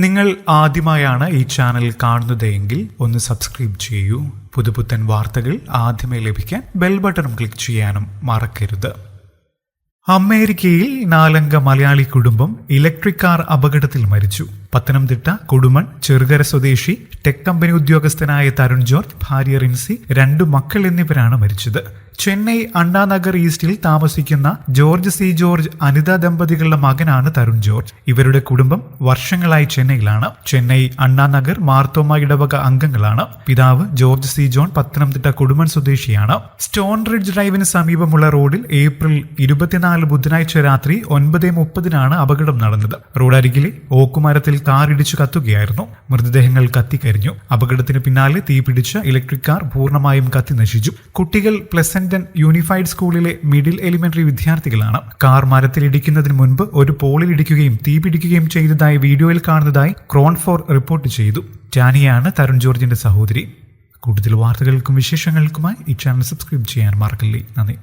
നിങ്ങൾ ആദ്യമായാണ് ഈ ചാനൽ കാണുന്നതെങ്കിൽ ഒന്ന് സബ്സ്ക്രൈബ് ചെയ്യൂ. പുതുപുത്തൻ വാർത്തകൾ ആദ്യമേ ലഭിക്കാൻ ബെൽ ബട്ടൺ ക്ലിക്ക് ചെയ്യാനും മറക്കരുത്. അമേരിക്കയിൽ 4-അംഗ മലയാളി കുടുംബം ഇലക്ട്രിക് കാർ അപകടത്തിൽ മരിച്ചു. പത്തനംതിട്ട കൊടുമൺ ചെറുകര സ്വദേശി ടെക് കമ്പനി ഉദ്യോഗസ്ഥനായ തരുൺ ജോർജ്, ഭാര്യ റിൻസി, 2 മക്കൾ എന്നിവരാണ് മരിച്ചത്. ചെന്നൈ അണ്ണാനഗർ ഈസ്റ്റിൽ താമസിക്കുന്ന ജോർജ് സി ജോർജ്, അനിത ദമ്പതികളുടെ മകനാണ് തരുൺ ജോർജ്. ഇവരുടെ കുടുംബം വർഷങ്ങളായി ചെന്നൈയിലാണ്. ചെന്നൈ അണ്ണാനഗർ മാർത്തോമ ഇടവക അംഗങ്ങളാണ്. പിതാവ് ജോർജ് സി ജോൺ പത്തനംതിട്ട കൊടുമൺ സ്വദേശിയാണ്. സ്റ്റോൺ റിഡ്ജ് ഡ്രൈവിന് സമീപമുള്ള റോഡിൽ ഏപ്രിൽ 24 ബുധനാഴ്ച രാത്രി 9:30 അപകടം നടന്നത്. റോഡരികിലെ ഓക്കുമരത്തിൽ കാർ ഇടിച്ചു കത്തുകയായിരുന്നു. മൃതദേഹങ്ങൾ കത്തിക്കരിഞ്ഞു. അപകടത്തിന് പിന്നാലെ തീപിടിച്ച ഇലക്ട്രിക് കാർ പൂർണ്ണമായും കത്തി നശിച്ചു. കുട്ടികൾ പ്ലസന്റ് യൂണിഫൈഡ് സ്കൂളിലെ മിഡിൽ എലിമെന്ററി വിദ്യാർത്ഥികളാണ്. കാർ മരത്തിലിടിക്കുന്നതിന് മുൻപ് ഒരു പോളിൽ ഇടിക്കുകയും തീപിടിക്കുകയും ചെയ്തതായി വീഡിയോയിൽ കാണുന്നതായി ക്രോൺ4 റിപ്പോർട്ട് ചെയ്തു. ടാനിയാണ് തരുൺ ജോർജിന്റെ സഹോദരി. കൂടുതൽ വാർത്തകൾക്കും വിശേഷങ്ങൾക്കുമായി ഈ ചാനൽ സബ്സ്ക്രൈബ് ചെയ്യാൻ മറക്കല്ലേ. നന്ദി.